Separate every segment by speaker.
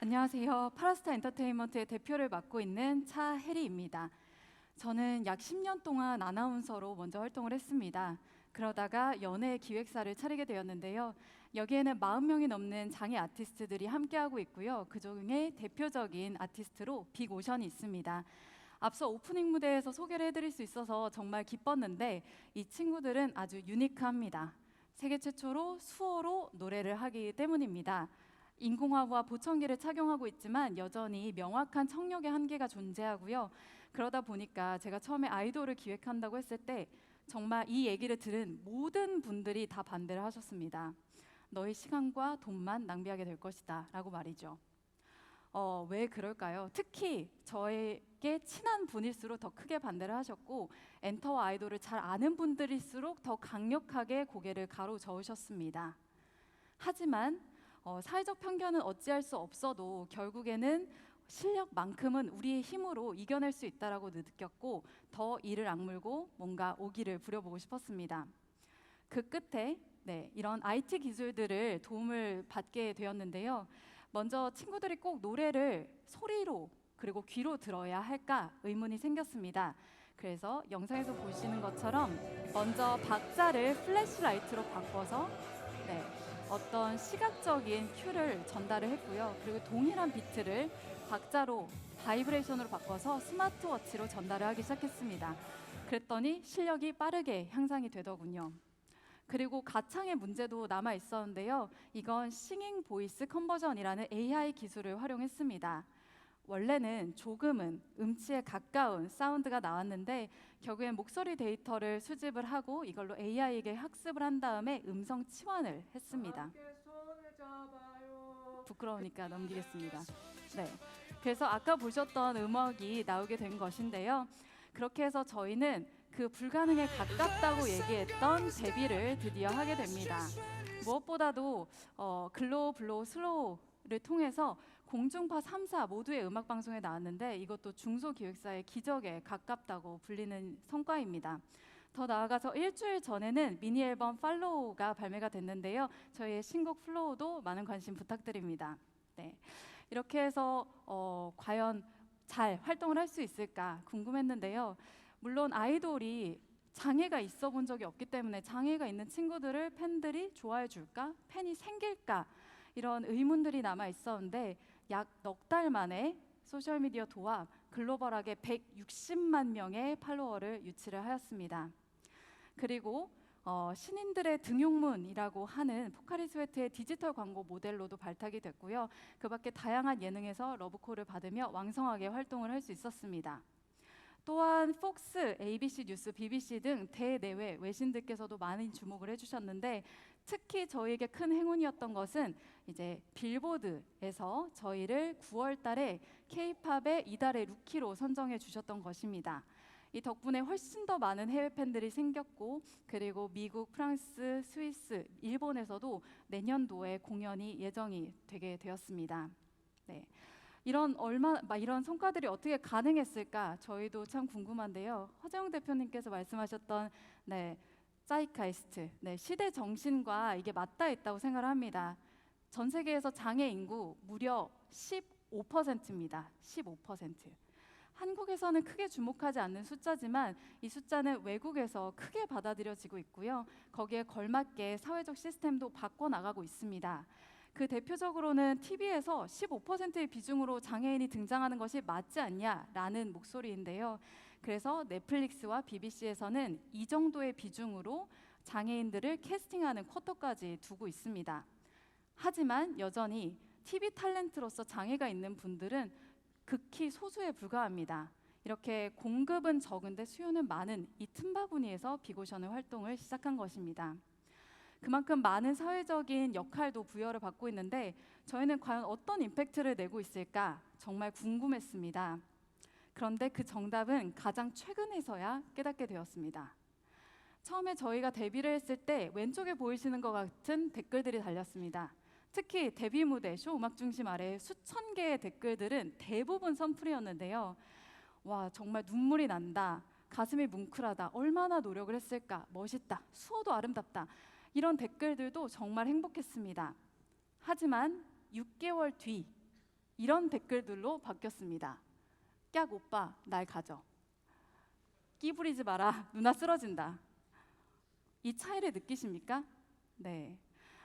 Speaker 1: 안녕하세요. 파라스타 엔터테인먼트의 대표를 맡고 있는 차혜리입니다. 저는 약 10년 동안 아나운서로 먼저 활동을 했습니다. 그러다가 연예 기획사를 차리게 되었는데요. 여기에는 40명이 넘는 장애 아티스트들이 함께하고 있고요. 그중에 대표적인 아티스트로 빅오션이 있습니다. 앞서 오프닝 무대에서 소개를 해드릴 수 있어서 정말 기뻤는데 이 친구들은 아주 유니크합니다. 세계 최초로 수어로 노래를 하기 때문입니다. 인공화와 보청기를 착용하고 있지만 여전히 명확한 청력의 한계가 존재하고요. 그러다 보니까 제가 처음에 아이돌을 기획한다고 했을 때 정말 이 얘기를 들은 모든 분들이 다 반대를 하셨습니다. 너의 시간과 돈만 낭비하게 될 것이다 라고 말이죠. 왜 그럴까요? 특히 저에게 친한 분일수록 더 크게 반대를 하셨고 엔터와 아이돌을 잘 아는 분들일수록 더 강력하게 고개를 가로저으셨습니다. 하지만 사회적 편견은 어찌할 수 없어도 결국에는 실력만큼은 우리의 힘으로 이겨낼 수 있다라고 느꼈고 더 이를 악물고 뭔가 오기를 부려보고 싶었습니다. 그 끝에 이런 IT 기술들을 도움을 받게 되었는데요. 먼저 친구들이 꼭 노래를 소리로 그리고 귀로 들어야 할까 의문이 생겼습니다. 그래서 영상에서 보시는 것처럼 먼저 박자를 플래시라이트로 바꿔서 어떤 시각적인 큐를 전달을 했고요. 그리고 동일한 비트를 박자로 바이브레이션으로 바꿔서 스마트워치로 전달을 하기 시작했습니다. 그랬더니 실력이 빠르게 향상이 되더군요. 그리고 가창의 문제도 남아 있었는데요. 이건 싱잉 보이스 컨버전이라는 AI 기술을 활용했습니다. 원래는 조금은 음치에 가까운 사운드가 나왔는데 결국엔 목소리 데이터를 수집을 하고 이걸로 AI에게 학습을 한 다음에 음성 치환을 했습니다. 부끄러우니까 넘기겠습니다. 그래서 아까 보셨던 음악이 나오게 된 것인데요. 그렇게 해서 저희는 그 불가능에 가깝다고 얘기했던 데뷔를 드디어 하게 됩니다. 무엇보다도 글로우, 블로우, 슬로우를 통해서 공중파 3사 모두의 음악 방송에 나왔는데 이것도 중소기획사의 기적에 가깝다고 불리는 성과입니다. 더 나아가서 일주일 전에는 미니 앨범 팔로우가 발매가 됐는데요. 저희의 신곡 플로우도 많은 관심 부탁드립니다. 이렇게 해서 과연 잘 활동을 할 수 있을까 궁금했는데요. 물론 아이돌이 장애가 있어 본 적이 없기 때문에 장애가 있는 친구들을 팬들이 좋아해 줄까? 팬이 생길까? 이런 의문들이 남아 있었는데 약 넉 달 만에 소셜미디어 도합 글로벌하게 160만 명의 팔로워를 유치를 하였습니다. 그리고 신인들의 등용문이라고 하는 포카리 스웨트의 디지털 광고 모델로도 발탁이 됐고요. 그 밖에 다양한 예능에서 러브콜을 받으며 왕성하게 활동을 할 수 있었습니다. 또한 폭스, ABC 뉴스, BBC 등 대내외 외신들께서도 많은 주목을 해주셨는데 특히 저희에게 큰 행운이었던 것은 이제 빌보드에서 저희를 9월 달에 K-팝의 이달의 루키로 선정해 주셨던 것입니다. 이 덕분에 훨씬 더 많은 해외 팬들이 생겼고 그리고 미국, 프랑스, 스위스, 일본에서도 내년도에 공연이 예정이 되게 되었습니다. 이런 성과들이 어떻게 가능했을까 저희도 참 궁금한데요. 허재영 대표님께서 말씀하셨던 자이카이스트, 시대 정신과 이게 맞닿아 있다고 생각을 합니다. 전 세계에서 장애 인구 무려 15%입니다. 15%. 한국에서는 크게 주목하지 않는 숫자지만 이 숫자는 외국에서 크게 받아들여지고 있고요. 거기에 걸맞게 사회적 시스템도 바꿔나가고 있습니다. 그 대표적으로는 TV에서 15%의 비중으로 장애인이 등장하는 것이 맞지 않냐라는 목소리인데요. 그래서 넷플릭스와 BBC에서는 이 정도의 비중으로 장애인들을 캐스팅하는 쿼터까지 두고 있습니다. 하지만 여전히 TV 탤런트로서 장애가 있는 분들은 극히 소수에 불과합니다. 이렇게 공급은 적은데 수요는 많은 이 틈바구니에서 빅오션의 활동을 시작한 것입니다. 그만큼 많은 사회적인 역할도 부여를 받고 있는데 저희는 과연 어떤 임팩트를 내고 있을까 정말 궁금했습니다. 그런데 그 정답은 가장 최근에서야 깨닫게 되었습니다. 처음에 저희가 데뷔를 했을 때 왼쪽에 보이시는 것 같은 댓글들이 달렸습니다. 특히 데뷔 무대 쇼 음악 중심 아래 수천 개의 댓글들은 대부분 선플이었는데요. 와, 정말 눈물이 난다. 가슴이 뭉클하다. 얼마나 노력을 했을까. 멋있다. 수어도 아름답다. 이런 댓글들도 정말 행복했습니다. 하지만 6개월 뒤 이런 댓글들로 바뀌었습니다. 깍 오빠 날 가져. 끼 부리지 마라. 누나 쓰러진다. 이 차이를 느끼십니까? 네.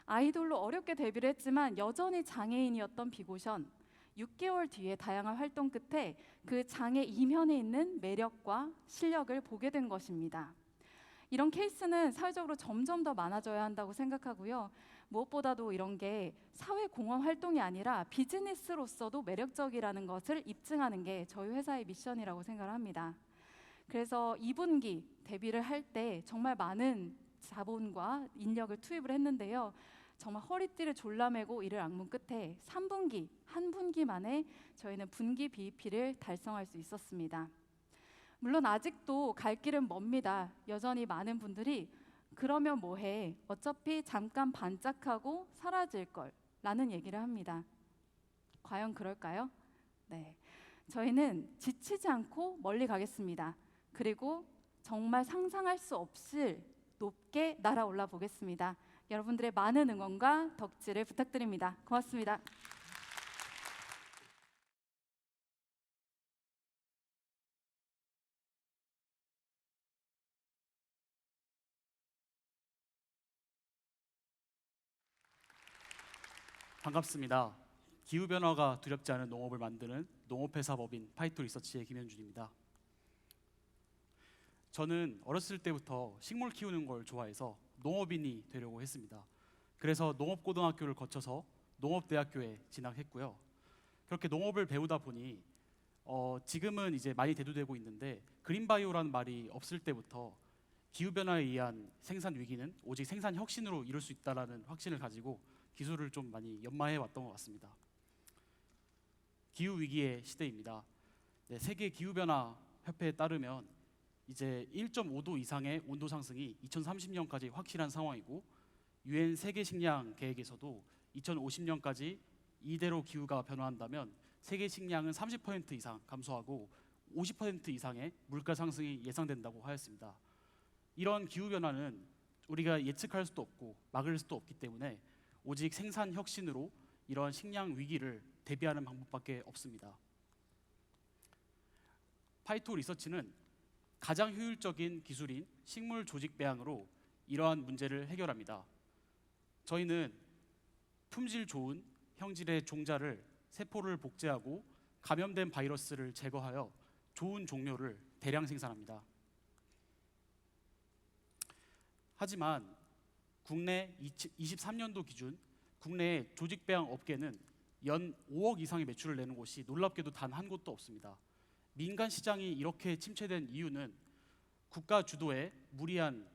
Speaker 1: 아이돌로 어렵게 데뷔를 했지만 여전히 장애인이었던 비고션. 6개월 뒤에 다양한 활동 끝에 그 장애 이면에 있는 매력과 실력을 보게 된 것입니다. 이런 케이스는 사회적으로 점점 더 많아져야 한다고 생각하고요. 무엇보다도 이런 게 사회 공헌 활동이 아니라 비즈니스로서도 매력적이라는 것을 입증하는 게 저희 회사의 미션이라고 생각을 합니다. 그래서 2분기 데뷔를 할 때 정말 많은 자본과 인력을 투입을 했는데요. 정말 허리띠를 졸라매고 이를 악문 끝에 3분기, 한 분기 만에 저희는 분기 BEP를 달성할 수 있었습니다. 물론 아직도 갈 길은 멉니다. 여전히 많은 분들이 그러면 뭐해? 어차피 잠깐 반짝하고 사라질 걸 라는 얘기를 합니다. 과연 그럴까요? 네. 저희는 지치지 않고 멀리 가겠습니다. 그리고 정말 상상할 수 없을 높게 날아올라 보겠습니다. 여러분들의 많은 응원과 덕질을 부탁드립니다. 고맙습니다.
Speaker 2: 반갑습니다. 기후변화가 두렵지 않은 농업을 만드는 농업회사 법인 파이토 리서치의 김현준입니다. 저는 어렸을 때부터 식물 키우는 걸 좋아해서 농업인이 되려고 했습니다. 그래서 농업고등학교를 거쳐서 농업대학교에 진학했고요. 그렇게 농업을 배우다 보니 지금은 이제 많이 대두되고 있는데 그린바이오라는 말이 없을 때부터 기후변화에 의한 생산 위기는 오직 생산 혁신으로 이룰 수 있다는 확신을 가지고 기술을 좀 많이 연마해 왔던 것 같습니다. 기후 위기의 시대입니다. 네, 세계 기후변화 협회에 따르면 이제 1.5도 이상의 온도 상승이 2030년까지 확실한 상황이고 유엔 세계 식량 계획에서도 2050년까지 이대로 기후가 변화한다면 세계 식량은 30% 이상 감소하고 50% 이상의 물가 상승이 예상된다고 하였습니다. 이런 기후 변화는 우리가 예측할 수도 없고 막을 수도 없기 때문에 오직 생산 혁신으로 이러한 식량 위기를 대비하는 방법밖에 없습니다. 파이토 리서치는 가장 효율적인 기술인 식물 조직 배양으로 이러한 문제를 해결합니다. 저희는 품질 좋은 형질의 종자를 세포를 복제하고 감염된 바이러스를 제거하여 좋은 종료를 대량 생산합니다. 하지만 국내 23년도 기준 국내 조직 배양 업계는 연 5억 이상의 매출을 내는 곳이 놀랍게도 단 한 곳도 없습니다. 민간 시장이 이렇게 침체된 이유는 국가 주도의 무리한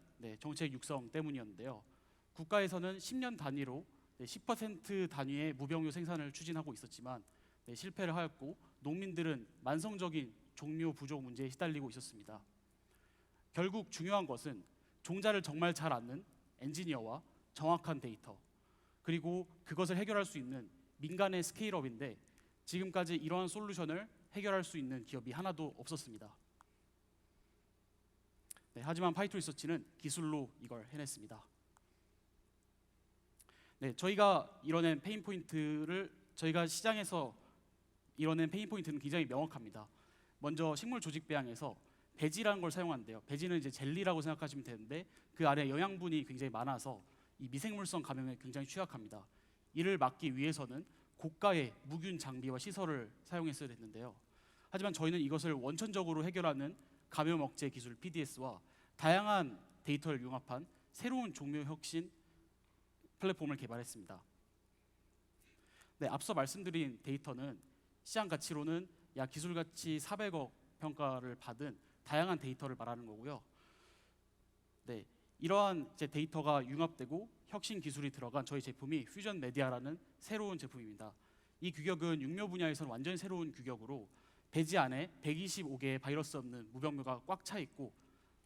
Speaker 2: 정책 육성 때문이었는데요. 국가에서는 10년 단위로 10% 단위의 무병료 생산을 추진하고 있었지만 실패를 하였고 농민들은 만성적인 종료 부족 문제에 시달리고 있었습니다. 결국 중요한 것은 종자를 정말 잘 아는 엔지니어와 정확한 데이터 그리고 그것을 해결할 수 있는 민간의 스케일업인데 지금까지 이러한 솔루션을 해결할 수 있는 기업이 하나도 없었습니다. 하지만 파이토 리서치는 기술로 이걸 해냈습니다. 저희가 이뤄낸 페인 포인트를 저희가 시장에서 이뤄낸 페인 포인트는 굉장히 명확합니다. 먼저 식물 조직 배양에서 배지라는 걸 사용하는데요. 배지는 이제 젤리라고 생각하시면 되는데 그 안에 영양분이 굉장히 많아서 이 미생물성 감염에 굉장히 취약합니다. 이를 막기 위해서는 고가의 무균 장비와 시설을 사용했어야 됐는데요. 하지만 저희는 이것을 원천적으로 해결하는 감염 억제 기술 PDS와 다양한 데이터를 융합한 새로운 종묘 혁신 플랫폼을 개발했습니다. 앞서 말씀드린 데이터는 시장 가치로는 약 기술 가치 400억 평가를 받은 다양한 데이터를 말하는 거고요. 이러한 데이터가 융합되고 혁신 기술이 들어간 저희 제품이 퓨전 메디아라는 새로운 제품입니다. 이 규격은 육묘 분야에서는 완전히 새로운 규격으로 배지 안에 125개의 바이러스 없는 무병묘가 꽉 차 있고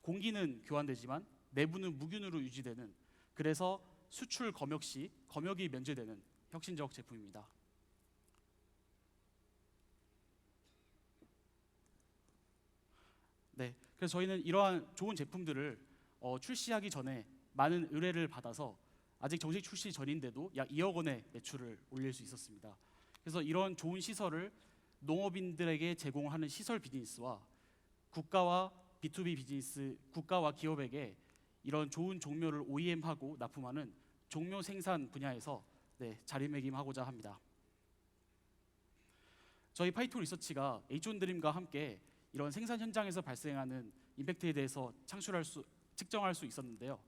Speaker 2: 공기는 교환되지만 내부는 무균으로 유지되는 그래서 수출 검역 시 검역이 면제되는 혁신적 제품입니다. 그래서 저희는 이러한 좋은 제품들을 출시하기 전에 많은 의뢰를 받아서 아직 정식 출시 전인데도 약 2억 원의 매출을 올릴 수 있었습니다. 그래서 이런 좋은 시설을 농업인들에게 제공하는 시설 비즈니스와 국가와 B2B 비즈니스, 국가와 기업에게 이런 좋은 종묘를 OEM하고 납품하는 종묘 생산 분야에서 자리매김하고자 합니다. 저희 파이토 리서치가 H1드림과 함께 이런 생산 현장에서 발생하는 임팩트에 대해서 측정할 수 있었는데요.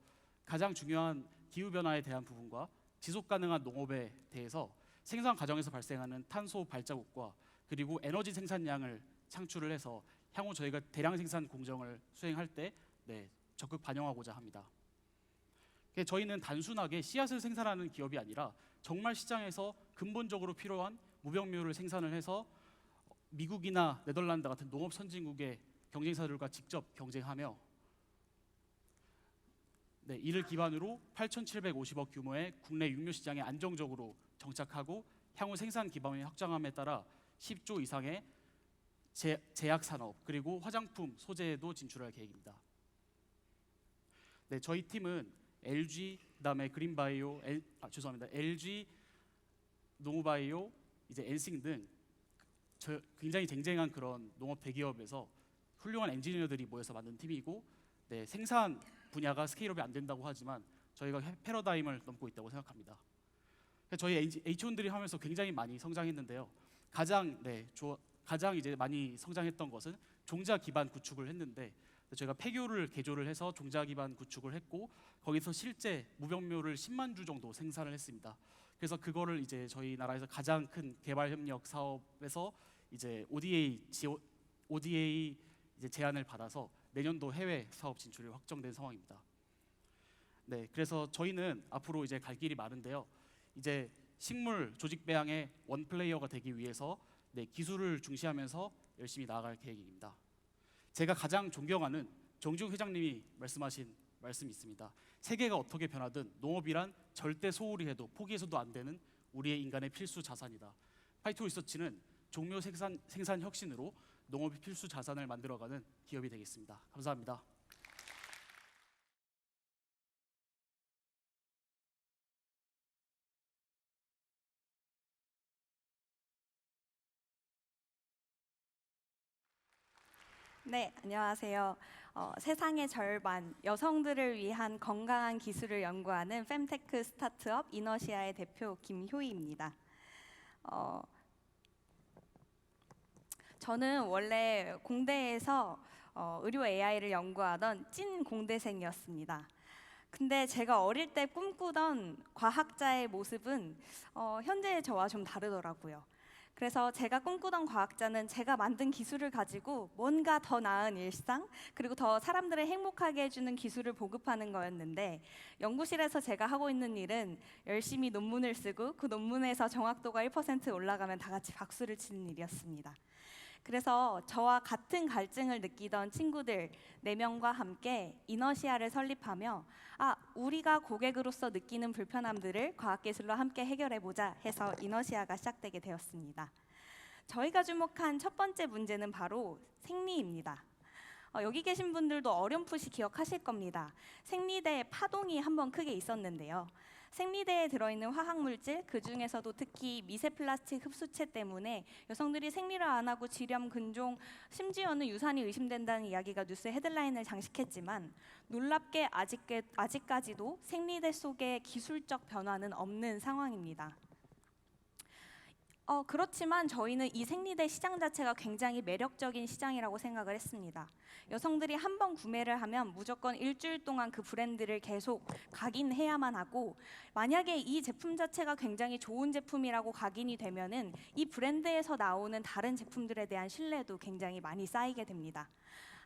Speaker 2: 가장 중요한 기후 변화에 대한 부분과 지속 가능한 농업에 대해서 생산 과정에서 발생하는 탄소 발자국과 그리고 에너지 생산량을 창출을 해서 향후 저희가 대량 생산 공정을 수행할 때 적극 반영하고자 합니다. 저희는 단순하게 씨앗을 생산하는 기업이 아니라 정말 시장에서 근본적으로 필요한 무병묘를 생산을 해서 미국이나 네덜란드 같은 농업 선진국의 경쟁사들과 직접 경쟁하며 이를 기반으로 8,750억 규모의 국내 육묘 시장에 안정적으로 정착하고 향후 생산 기반을 확장함에 따라 10조 이상의 제약 산업 그리고 화장품 소재에도 진출할 계획입니다. 저희 팀은 LG 그다음에 그린바이오, LG 농우바이오, 이제 엔싱 등 굉장히 쟁쟁한 그런 농업 대기업에서 훌륭한 엔지니어들이 모여서 만든 팀이고, 생산 분야가 스케일업이 안 된다고 하지만 저희가 패러다임을 넘고 있다고 생각합니다. 저희 H1들이 하면서 굉장히 많이 성장했는데요. 가장 이제 많이 성장했던 것은 종자 기반 구축을 했는데 저희가 폐교를 개조를 해서 종자 기반 구축을 했고 거기서 실제 무병묘를 10만 주 정도 생산을 했습니다. 그래서 그거를 이제 저희 나라에서 가장 큰 개발 협력 사업에서 이제 ODA 이제 제안을 받아서 내년도 해외 사업 진출이 확정된 상황입니다. 그래서 저희는 앞으로 이제 갈 길이 많은데요. 이제 식물 조직 배양의 원 플레이어가 되기 위해서 기술을 중시하면서 열심히 나아갈 계획입니다. 제가 가장 존경하는 정중 회장님이 말씀하신 말씀이 있습니다. 세계가 어떻게 변하든 농업이란 절대 소홀히 해도 포기해서도 안 되는 우리의 인간의 필수 자산이다. 파이토 리서치는 종묘 생산 혁신으로 농업의 필수 자산을 만들어가는 기업이 되겠습니다. 감사합니다.
Speaker 3: 네, 안녕하세요. 세상의 절반, 여성들을 위한 건강한 기술을 연구하는 fem테크 스타트업 이너시아의 대표 김효희입니다. 저는 원래 공대에서 의료 AI를 연구하던 찐 공대생이었습니다. 근데 제가 어릴 때 꿈꾸던 과학자의 모습은 현재의 저와 좀 다르더라고요. 그래서 제가 꿈꾸던 과학자는 제가 만든 기술을 가지고 뭔가 더 나은 일상, 그리고 더 사람들을 행복하게 해주는 기술을 보급하는 거였는데, 연구실에서 제가 하고 있는 일은 열심히 논문을 쓰고 그 논문에서 정확도가 1% 올라가면 다 같이 박수를 치는 일이었습니다. 그래서 저와 같은 갈증을 느끼던 친구들 4명과 함께 이너시아를 설립하며 우리가 고객으로서 느끼는 불편함들을 과학기술로 함께 해결해보자 해서 이너시아가 시작되게 되었습니다. 저희가 주목한 첫 번째 문제는 바로 생리입니다. 여기 계신 분들도 어렴풋이 기억하실 겁니다. 생리대에 파동이 한번 크게 있었는데요. 생리대에 들어있는 화학물질, 그 중에서도 특히 미세 플라스틱 흡수체 때문에 여성들이 생리를 안 하고 질염, 근종, 심지어는 유산이 의심된다는 이야기가 뉴스 헤드라인을 장식했지만 놀랍게 아직까지도 생리대 속에 기술적 변화는 없는 상황입니다. 그렇지만 저희는 이 생리대 시장 자체가 굉장히 매력적인 시장이라고 생각을 했습니다. 여성들이 한 번 구매를 하면 무조건 일주일 동안 그 브랜드를 계속 각인해야만 하고, 만약에 이 제품 자체가 굉장히 좋은 제품이라고 각인이 되면은 이 브랜드에서 나오는 다른 제품들에 대한 신뢰도 굉장히 많이 쌓이게 됩니다.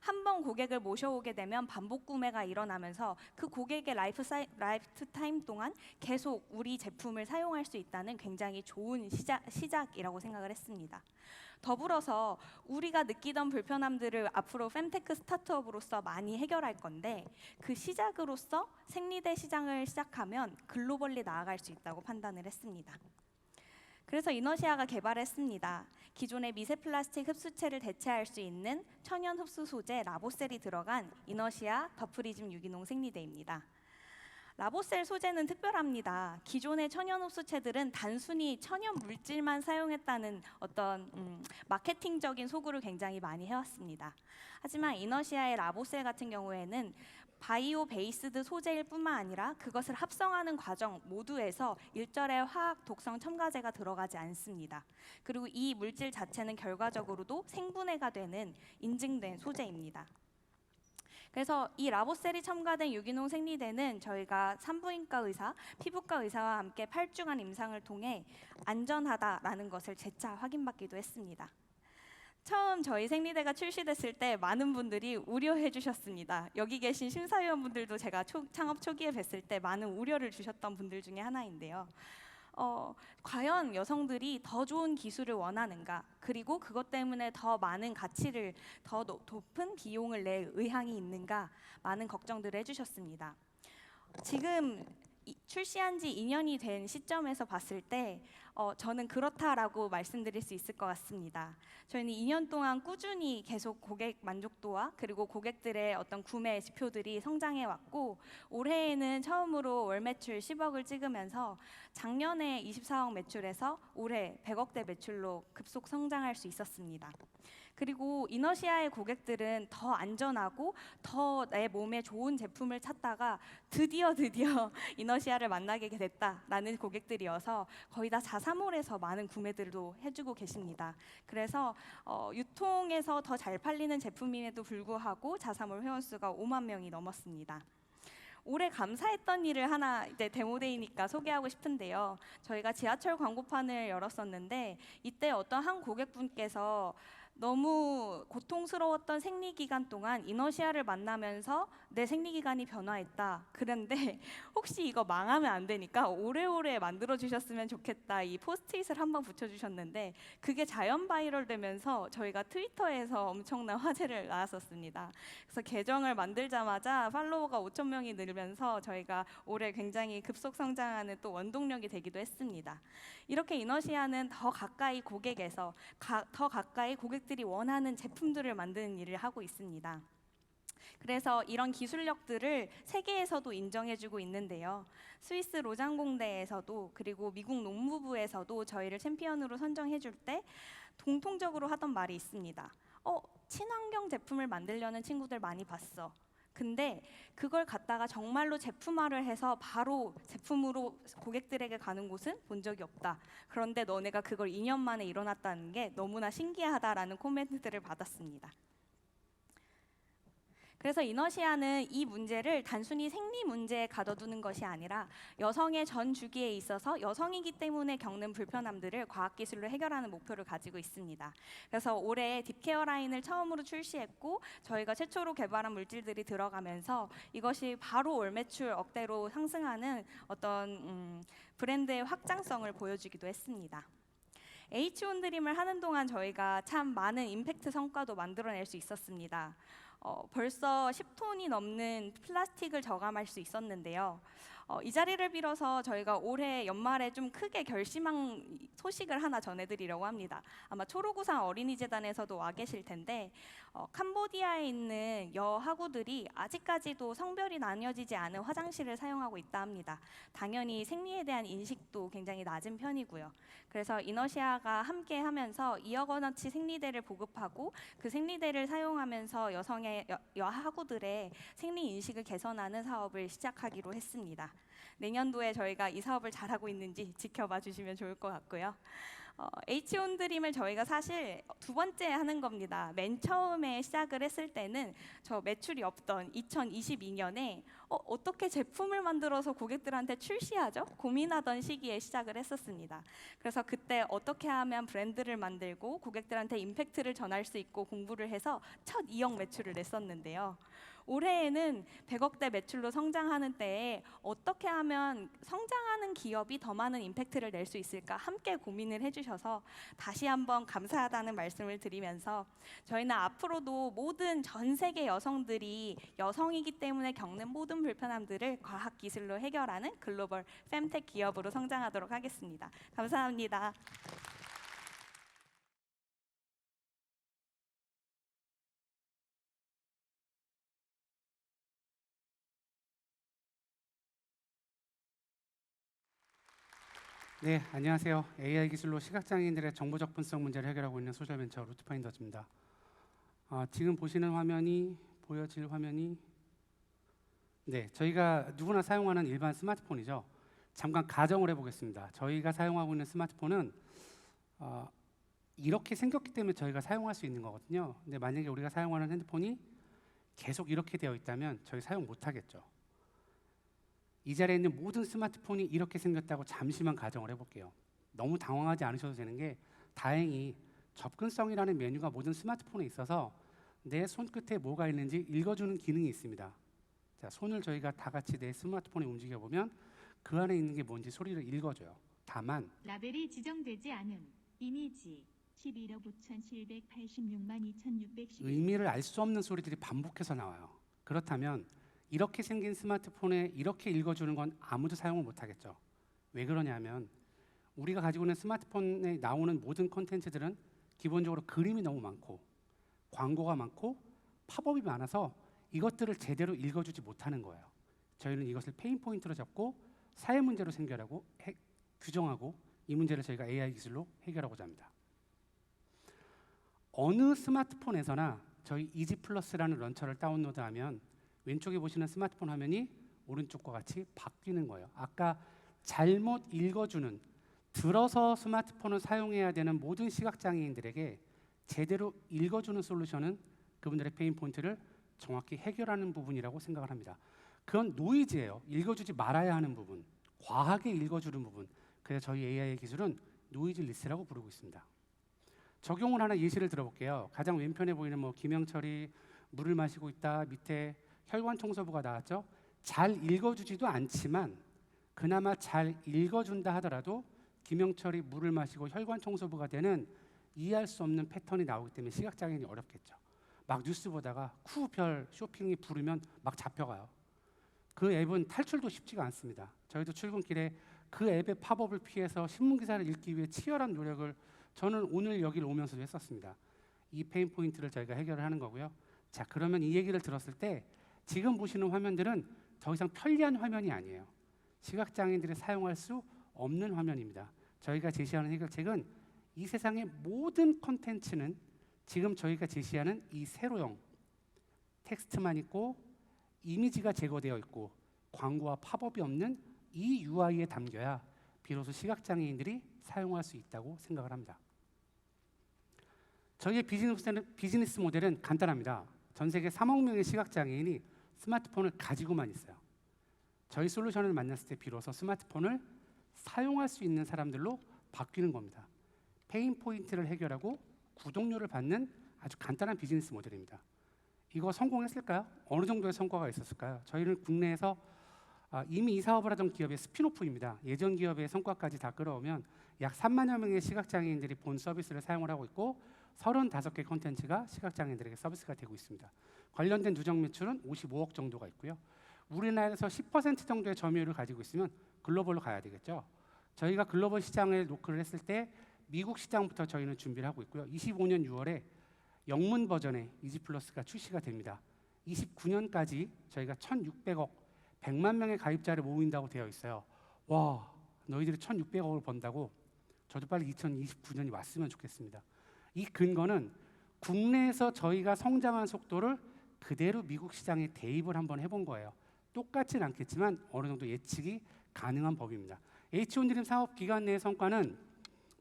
Speaker 3: 한 번 고객을 모셔오게 되면 반복 구매가 일어나면서 그 고객의 라이프타임 동안 계속 우리 제품을 사용할 수 있다는 굉장히 좋은 시작이라고 생각을 했습니다. 더불어서 우리가 느끼던 불편함들을 앞으로 fem테크 스타트업으로서 많이 해결할 건데, 그 시작으로서 생리대 시장을 시작하면 글로벌리 나아갈 수 있다고 판단을 했습니다. 그래서 이너시아가 개발했습니다. 기존의 미세 플라스틱 흡수체를 대체할 수 있는 천연 흡수 소재 라보셀이 들어간 이너시아 더프리즘 유기농 생리대입니다. 라보셀 소재는 특별합니다. 기존의 천연 흡수체들은 단순히 천연 물질만 사용했다는 어떤 마케팅적인 소구를 굉장히 많이 해왔습니다. 하지만 이너시아의 라보셀 같은 경우에는 바이오 베이스드 소재일 뿐만 아니라 그것을 합성하는 과정 모두에서 일절의 화학 독성 첨가제가 들어가지 않습니다. 그리고 이 물질 자체는 결과적으로도 생분해가 되는 인증된 소재입니다. 그래서 이 라보셀이 첨가된 유기농 생리대는 저희가 산부인과 의사, 피부과 의사와 함께 8주간 임상을 통해 안전하다라는 것을 재차 확인받기도 했습니다. 처음 저희 생리대가 출시됐을 때 많은 분들이 우려해 주셨습니다. 여기 계신 심사위원분들도 제가 창업 초기에 뵀을 때 많은 우려를 주셨던 분들 중에 하나인데요. 과연 여성들이 더 좋은 기술을 원하는가? 그리고 그것 때문에 더 많은 가치를, 더 높은 비용을 낼 의향이 있는가? 많은 걱정들을 해주셨습니다. 지금 출시한 지 2년이 된 시점에서 봤을 때 저는 그렇다라고 말씀드릴 수 있을 것 같습니다. 저희는 2년 동안 꾸준히 계속 고객 만족도와 그리고 고객들의 어떤 구매 지표들이 성장해 왔고, 올해에는 처음으로 월 매출 10억을 찍으면서 작년에 24억 매출에서 올해 100억대 매출로 급속 성장할 수 있었습니다. 그리고 이너시아의 고객들은 더 안전하고 더 내 몸에 좋은 제품을 찾다가 드디어 이너시아를 만나게 됐다라는 고객들이어서 거의 다 자사몰에서 많은 구매들도 해주고 계십니다. 그래서 유통에서 더 잘 팔리는 제품임에도 불구하고 자사몰 회원수가 5만 명이 넘었습니다. 올해 감사했던 일을 하나 이제 데모데이니까 소개하고 싶은데요. 저희가 지하철 광고판을 열었었는데 이때 어떤 한 고객분께서 너무 고통스러웠던 생리기간 동안 이너시아를 만나면서 내 생리기간이 변화했다. 그런데 혹시 이거 망하면 안 되니까 오래오래 만들어주셨으면 좋겠다. 이 포스트잇을 한번 붙여주셨는데 그게 자연 바이럴 되면서 저희가 트위터에서 엄청난 화제를 낳았었습니다. 그래서 계정을 만들자마자 팔로워가 5천 명이 늘면서 저희가 올해 굉장히 급속 성장하는 또 원동력이 되기도 했습니다. 이렇게 이너시아는 더 가까이 고객에서 더 가까이 고객들이 원하는 제품들을 만드는 일을 하고 있습니다. 그래서 이런 기술력들을 세계에서도 인정해주고 있는데요. 스위스 로장공대에서도 그리고 미국 농무부에서도 저희를 챔피언으로 선정해줄 때 공통적으로 하던 말이 있습니다. 친환경 제품을 만들려는 친구들 많이 봤어. 근데 그걸 갖다가 정말로 제품화를 해서 바로 제품으로 고객들에게 가는 곳은 본 적이 없다. 그런데 너네가 그걸 2년 만에 일어났다는 게 너무나 신기하다라는 코멘트들을 받았습니다. 그래서 이너시아는 이 문제를 단순히 생리 문제에 가둬두는 것이 아니라 여성의 전 주기에 있어서 여성이기 때문에 겪는 불편함들을 과학기술로 해결하는 목표를 가지고 있습니다. 그래서 올해 딥케어 라인을 처음으로 출시했고 저희가 최초로 개발한 물질들이 들어가면서 이것이 바로 월 매출 억대로 상승하는 어떤 브랜드의 확장성을 보여주기도 했습니다. H-온드림을 하는 동안 저희가 참 많은 임팩트 성과도 만들어낼 수 있었습니다. 벌써 10톤이 넘는 플라스틱을 저감할 수 있었는데요. 이 자리를 빌어서 저희가 올해 연말에 좀 크게 결심한 소식을 하나 전해드리려고 합니다. 아마 초록우산 어린이재단에서도 와 계실 텐데 캄보디아에 있는 여하구들이 아직까지도 성별이 나뉘어지지 않은 화장실을 사용하고 있다 합니다. 당연히 생리에 대한 인식도 굉장히 낮은 편이고요. 그래서 이너시아가 함께 하면서 2억 원어치 생리대를 보급하고 그 생리대를 사용하면서 여성의 여하구들의 생리 인식을 개선하는 사업을 시작하기로 했습니다. 내년도에 저희가 이 사업을 잘하고 있는지 지켜봐 주시면 좋을 것 같고요. H-온드림을 저희가 사실 두 번째 하는 겁니다. 맨 처음에 시작을 했을 때는 저 매출이 없던 2022년에 어떻게 제품을 만들어서 고객들한테 출시하죠? 고민하던 시기에 시작을 했었습니다. 그래서 그때 어떻게 하면 브랜드를 만들고 고객들한테 임팩트를 전할 수 있고 공부를 해서 첫 2억 매출을 냈었는데요. 올해에는 100억대 매출로 성장하는 때에 어떻게 하면 성장하는 기업이 더 많은 임팩트를 낼 수 있을까 함께 고민을 해주셔서 다시 한번 감사하다는 말씀을 드리면서 저희는 앞으로도 모든 전 세계 여성들이 여성이기 때문에 겪는 모든 불편함들을 과학기술로 해결하는 글로벌 fem텍 기업으로 성장하도록 하겠습니다. 감사합니다.
Speaker 4: 네, 안녕하세요. AI 기술로 시각장애인들의 정보 접근성 문제를 해결하고 있는 소셜벤처 루트파인더즈입니다. 지금 보시는 화면이 보여질 화면이 저희가 누구나 사용하는 일반 스마트폰이죠. 잠깐 가정을 해보겠습니다. 저희가 사용하고 있는 스마트폰은 이렇게 생겼기 때문에 저희가 사용할 수 있는 거거든요. 근데 만약에 우리가 사용하는 핸드폰이 계속 이렇게 되어 있다면 저희 사용 못하겠죠. 이 자리에 있는 모든 스마트폰이 이렇게 생겼다고 잠시만 가정을 해볼게요. 너무 당황하지 않으셔도 되는 게 다행히 접근성이라는 메뉴가 모든 스마트폰에 있어서 내 손끝에 뭐가 있는지 읽어주는 기능이 있습니다. 자, 손을 저희가 다 같이 내 스마트폰에 움직여보면 그 안에 있는 게 뭔지 소리를 읽어줘요. 다만
Speaker 5: 라벨이 지정되지 않은 이미지 11억 5,786만 2,610
Speaker 4: 의미를 알 수 없는 소리들이 반복해서 나와요. 그렇다면 이렇게 생긴 스마트폰에 이렇게 읽어주는 건 아무도 사용을 못하겠죠. 왜 그러냐면 우리가 가지고 있는 스마트폰에 나오는 모든 콘텐츠들은 기본적으로 그림이 너무 많고 광고가 많고 팝업이 많아서 이것들을 제대로 읽어주지 못하는 거예요. 저희는 이것을 페인 포인트로 잡고 사회 문제로 생겨라고 규정하고 이 문제를 저희가 AI 기술로 해결하고자 합니다. 어느 스마트폰에서나 저희 이지 플러스라는 런처를 다운로드하면 왼쪽에 보시는 스마트폰 화면이 오른쪽과 같이 바뀌는 거예요. 아까 잘못 읽어주는 들어서 스마트폰을 사용해야 되는 모든 시각장애인들에게 제대로 읽어주는 솔루션은 그분들의 페인 포인트를 정확히 해결하는 부분이라고 생각을 합니다. 그건 노이즈예요. 읽어주지 말아야 하는 부분, 과하게 읽어주는 부분. 그래서 저희 AI 기술은 노이즈 리스라고 부르고 있습니다. 적용을 하나 예시를 들어볼게요. 가장 왼편에 보이는 김영철이 물을 마시고 있다. 밑에 혈관 청소부가 나왔죠. 잘 읽어주지도 않지만 그나마 잘 읽어준다 하더라도 김영철이 물을 마시고 혈관 청소부가 되는 이해할 수 없는 패턴이 나오기 때문에 시각장애인이 어렵겠죠. 막 뉴스 보다가 쿠별 쇼핑이 부르면 막 잡혀가요. 그 앱은 탈출도 쉽지가 않습니다. 저희도 출근길에 그 앱의 팝업을 피해서 신문기사를 읽기 위해 치열한 노력을 저는 오늘 여기를 오면서도 했었습니다. 이 페인 포인트를 저희가 해결을 하는 거고요. 자, 그러면 이 얘기를 들었을 때 지금 보시는 화면들은 더 이상 편리한 화면이 아니에요. 시각장애인들이 사용할 수 없는 화면입니다. 저희가 제시하는 해결책은 이 세상의 모든 콘텐츠는 지금 저희가 제시하는 이 세로형 텍스트만 있고 이미지가 제거되어 있고 광고와 팝업이 없는 이 UI에 담겨야 비로소 시각장애인들이 사용할 수 있다고 생각을 합니다. 저희의 비즈니스 모델은 간단합니다. 전 세계 3억 명의 시각장애인이 스마트폰을 가지고만 있어요. 저희 솔루션을 만났을 때 비로소 스마트폰을 사용할 수 있는 사람들로 바뀌는 겁니다. 페인 포인트를 해결하고 구독료를 받는 아주 간단한 비즈니스 모델입니다. 이거 성공했을까요? 어느 정도의 성과가 있었을까요? 저희는 국내에서 이미 이 사업을 하던 기업의 스피노프입니다. 예전 기업의 성과까지 다 끌어오면 약 3만여 명의 시각장애인들이 본 서비스를 사용을 하고 있고 35개 콘텐츠가 시각장애인들에게 서비스가 되고 있습니다. 관련된 누적 매출은 55억 정도가 있고요. 우리나라에서 10% 정도의 점유율을 가지고 있으면 글로벌로 가야 되겠죠. 저희가 글로벌 시장을 노크를 했을 때 미국 시장부터 저희는 준비를 하고 있고요. 25년 6월에 영문 버전의 이지 플러스가 출시가 됩니다. 29년까지 저희가 1,600억, 100만 명의 가입자를 모은다고 되어 있어요. 와, 너희들이 1,600억을 번다고? 저도 빨리 2029년이 왔으면 좋겠습니다. 이 근거는 국내에서 저희가 성장한 속도를 그대로 미국 시장에 대입을 한번 해본 거예요. 똑같진 않겠지만 어느 정도 예측이 가능한 법입니다. H-온드림 사업 기간 내의 성과는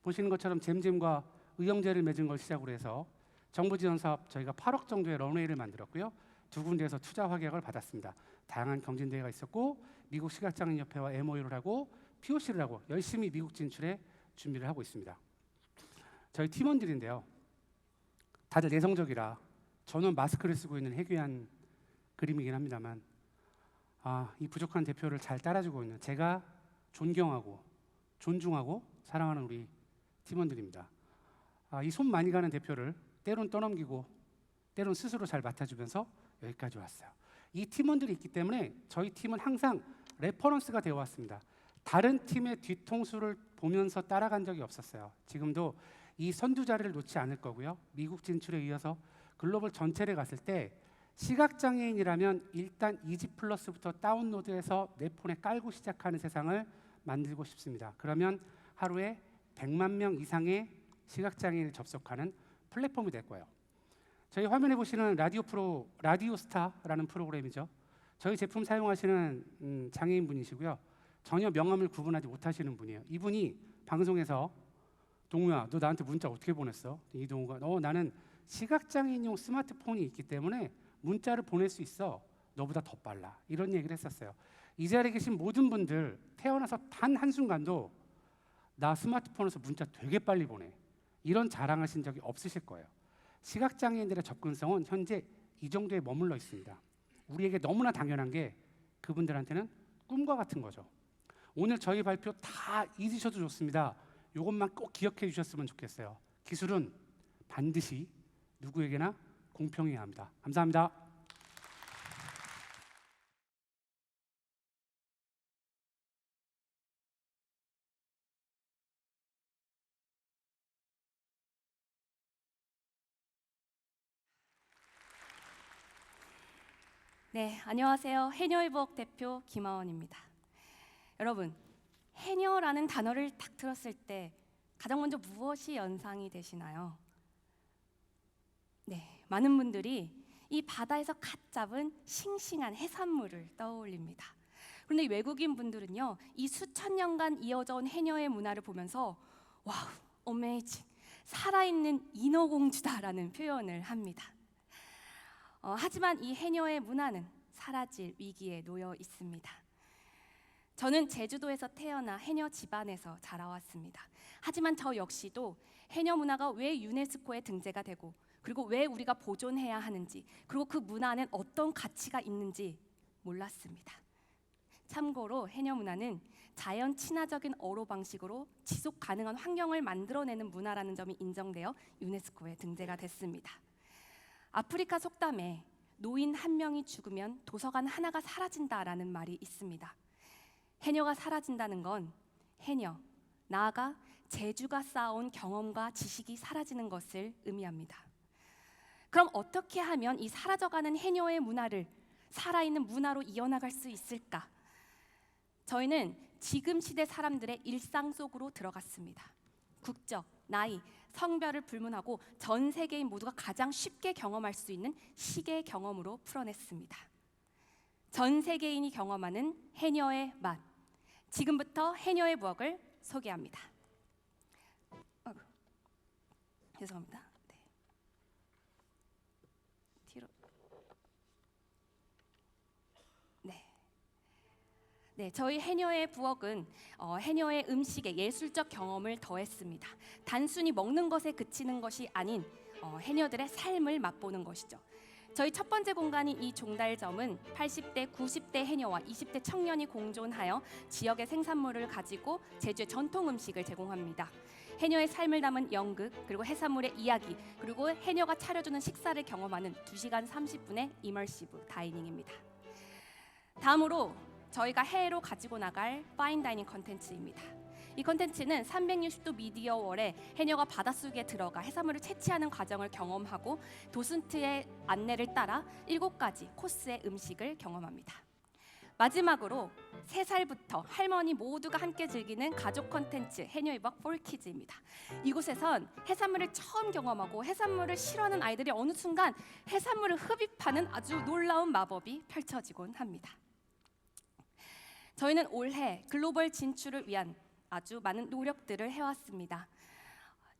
Speaker 4: 보시는 것처럼 잼잼과 의형제를 맺은 걸 시작으로 해서 정부지원 사업 저희가 8억 정도의 런웨이를 만들었고요. 2군데에서 투자 확약을 받았습니다. 다양한 경진대회가 있었고 미국 시각장애인협회와 MOU를 하고 POC를 하고 열심히 미국 진출에 준비를 하고 있습니다. 저희 팀원들인데요. 다들 내성적이라 저는 마스크를 쓰고 있는 해괴한 그림이긴 합니다만 이 부족한 대표를 잘 따라주고 있는 제가 존경하고 존중하고 사랑하는 우리 팀원들입니다. 이 손 많이 가는 대표를 때론 떠넘기고 때론 스스로 잘 맡아주면서 여기까지 왔어요. 이 팀원들이 있기 때문에 저희 팀은 항상 레퍼런스가 되어 왔습니다. 다른 팀의 뒤통수를 보면서 따라간 적이 없었어요. 지금도 이 선두 자리를 놓지 않을 거고요. 미국 진출에 이어서 글로벌 전체를 갔을 때 시각장애인이라면 일단 이지 플러스부터 다운로드해서 내 폰에 깔고 시작하는 세상을 만들고 싶습니다. 그러면 하루에 100만 명 이상의 시각장애인을 접속하는 플랫폼이 될 거예요. 저희 화면에 보시는 라디오스타라는 프로그램이죠. 저희 제품 사용하시는 장애인분이시고요. 전혀 명암을 구분하지 못하시는 분이에요. 이분이 방송에서 동우야, 너 나한테 문자 어떻게 보냈어? 이동우가 나는 시각장애인용 스마트폰이 있기 때문에 문자를 보낼 수 있어. 너보다 더 빨라. 이런 얘기를 했었어요. 이 자리에 계신 모든 분들 태어나서 단 한순간도 나 스마트폰에서 문자 되게 빨리 보내. 이런 자랑하신 적이 없으실 거예요. 시각장애인들의 접근성은 현재 이 정도에 머물러 있습니다. 우리에게 너무나 당연한 게 그분들한테는 꿈과 같은 거죠. 오늘 저희 발표 다 잊으셔도 좋습니다. 이것만 꼭 기억해 주셨으면 좋겠어요. 기술은 반드시 누구에게나 공평해야 합니다. 감사합니다.
Speaker 3: 네, 안녕하세요. 해녀의복 대표 김하원입니다. 여러분, 해녀라는 단어를 딱 들었을 때 가장 먼저 무엇이 연상이 되시나요? 네, 많은 분들이 이 바다에서 갓 잡은 싱싱한 해산물을 떠올립니다. 그런데 이 외국인 분들은요, 이 수천 년간 이어져 온 해녀의 문화를 보면서 와우, 어메이징, 살아있는 인어공주다라는 표현을 합니다. 하지만 이 해녀의 문화는 사라질 위기에 놓여 있습니다. 저는 제주도에서 태어나 해녀 집안에서 자라왔습니다. 하지만 저 역시도 해녀 문화가 왜 유네스코에 등재가 되고 그리고 왜 우리가 보존해야 하는지 그리고 그 문화는 어떤 가치가 있는지 몰랐습니다. 참고로 해녀 문화는 자연 친화적인 어로 방식으로 지속 가능한 환경을 만들어내는 문화라는 점이 인정되어 유네스코에 등재가 됐습니다. 아프리카 속담에 노인 한 명이 죽으면 도서관 하나가 사라진다라는 말이 있습니다. 해녀가 사라진다는 건 해녀, 나아가 제주가 쌓아온 경험과 지식이 사라지는 것을 의미합니다. 그럼 어떻게 하면 이 사라져가는 해녀의 문화를 살아있는 문화로 이어나갈 수 있을까? 저희는 지금 시대 사람들의 일상 속으로 들어갔습니다. 국적, 나이, 성별을 불문하고 전 세계인 모두가 가장 쉽게 경험할 수 있는 시계 경험으로 풀어냈습니다. 전 세계인이 경험하는 해녀의 맛. 지금부터 해녀의 부엌을 소개합니다. 죄송합니다. 네. 뒤로. 네, 저희 해녀의 부엌은 해녀의 음식에 예술적 경험을 더했습니다. 단순히 먹는 것에 그치는 것이 아닌 해녀들의 삶을 맛보는 것이죠. 저희 첫 번째 공간인 이 종달점은 80대, 90대 해녀와 20대 청년이 공존하여 지역의 생산물을 가지고 제주의 전통 음식을 제공합니다. 해녀의 삶을 담은 연극, 그리고 해산물의 이야기, 그리고 해녀가 차려주는 식사를 경험하는 2시간 30분의 이머시브 다이닝입니다. 다음으로 저희가 해외로 가지고 나갈 파인다이닝 컨텐츠입니다. 이 컨텐츠는 360도 미디어 월에 해녀가 바닷속에 들어가 해산물을 채취하는 과정을 경험하고 도슨트의 안내를 따라 7가지 코스의 음식을 경험합니다. 마지막으로 3살부터 할머니 모두가 함께 즐기는 가족 컨텐츠 해녀의 부엌 4키즈입니다. 이곳에선 해산물을 처음 경험하고 해산물을 싫어하는 아이들이 어느 순간 해산물을 흡입하는 아주 놀라운 마법이 펼쳐지곤 합니다. 저희는 올해 글로벌 진출을 위한 아주 많은 노력들을 해왔습니다.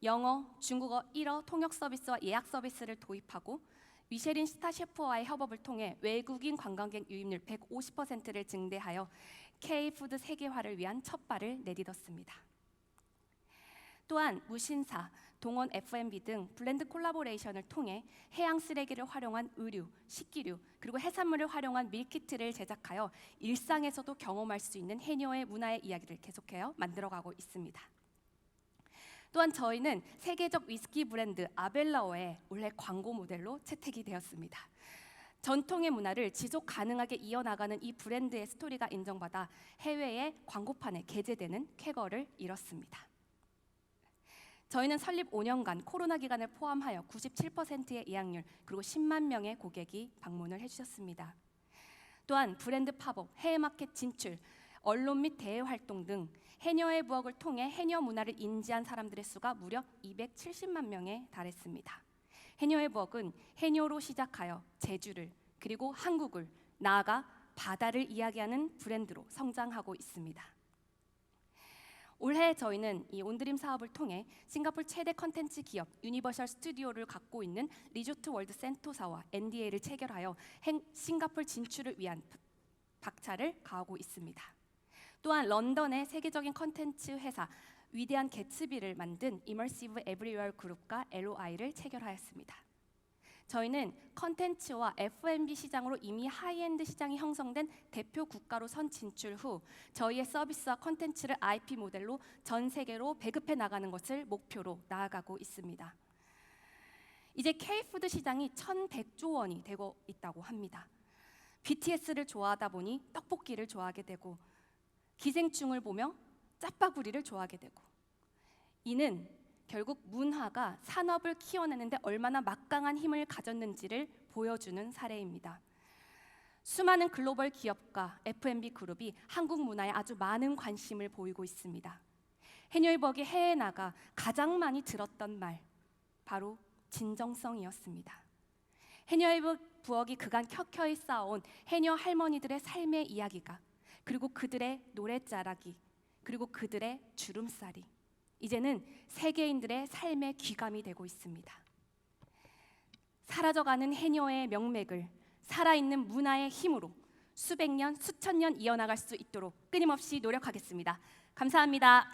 Speaker 3: 영어, 중국어 1어 통역 서비스와 예약 서비스를 도입하고 미쉐린 스타 셰프와의 협업을 통해 외국인 관광객 유입률 150%를 증대하여 K-푸드 세계화를 위한 첫 발을 내딛었습니다. 또한 무신사, 동원 F&B 등 블렌드 콜라보레이션을 통해 해양 쓰레기를 활용한 의류, 식기류, 그리고 해산물을 활용한 밀키트를 제작하여 일상에서도 경험할 수 있는 해녀의 문화의 이야기를 계속해서 만들어가고 있습니다. 또한 저희는 세계적 위스키 브랜드 아벨라오의 올해 광고 모델로 채택이 되었습니다. 전통의 문화를 지속 가능하게 이어나가는 이 브랜드의 스토리가 인정받아 해외의 광고판에 게재되는 쾌거를 이뤘습니다. 저희는 설립 5년간 코로나 기간을 포함하여 97%의 예약률 그리고 10만 명의 고객이 방문을 해주셨습니다. 또한 브랜드 팝업, 해외 마켓 진출, 언론 및 대외 활동 등 해녀의 부엌을 통해 해녀 문화를 인지한 사람들의 수가 무려 270만 명에 달했습니다. 해녀의 부엌은 해녀로 시작하여 제주를 그리고 한국을 나아가 바다를 이야기하는 브랜드로 성장하고 있습니다. 올해 저희는 이 온드림 사업을 통해 싱가포르 최대 컨텐츠 기업 유니버셜 스튜디오를 갖고 있는 리조트 월드 센토사와 NDA를 체결하여 싱가포르 진출을 위한 박차를 가하고 있습니다. 또한 런던의 세계적인 컨텐츠 회사 위대한 개츠비를 만든 이머시브 에브리웨어 그룹과 LOI를 체결하였습니다. 저희는 컨텐츠와 F&B 시장으로 이미 하이엔드 시장이 형성된 대표 국가로 선 진출 후 저희의 서비스와 컨텐츠를 IP 모델로 전 세계로 배급해 나가는 것을 목표로 나아가고 있습니다. 이제 K푸드 시장이 1,100조 원이 되고 있다고 합니다. BTS를 좋아하다 보니 떡볶이를 좋아하게 되고 기생충을 보며 짜파구리를 좋아하게 되고 이는 결국 문화가 산업을 키워내는데 얼마나 막강한 힘을 가졌는지를 보여주는 사례입니다. 수많은 글로벌 기업과 F&B 그룹이 한국 문화에 아주 많은 관심을 보이고 있습니다. 해녀의 부엌이 해외에 나가 가장 많이 들었던 말, 바로 진정성이었습니다. 해녀의 부엌이 그간 켜켜이 쌓아온 해녀 할머니들의 삶의 이야기가 그리고 그들의 노랫자락이 그리고 그들의 주름살이 이제는 세계인들의 삶의 귀감이 되고 있습니다. 사라져가는 해녀의 명맥을 살아있는 문화의 힘으로 수백 년, 수천 년 이어나갈 수 있도록 끊임없이 노력하겠습니다. 감사합니다.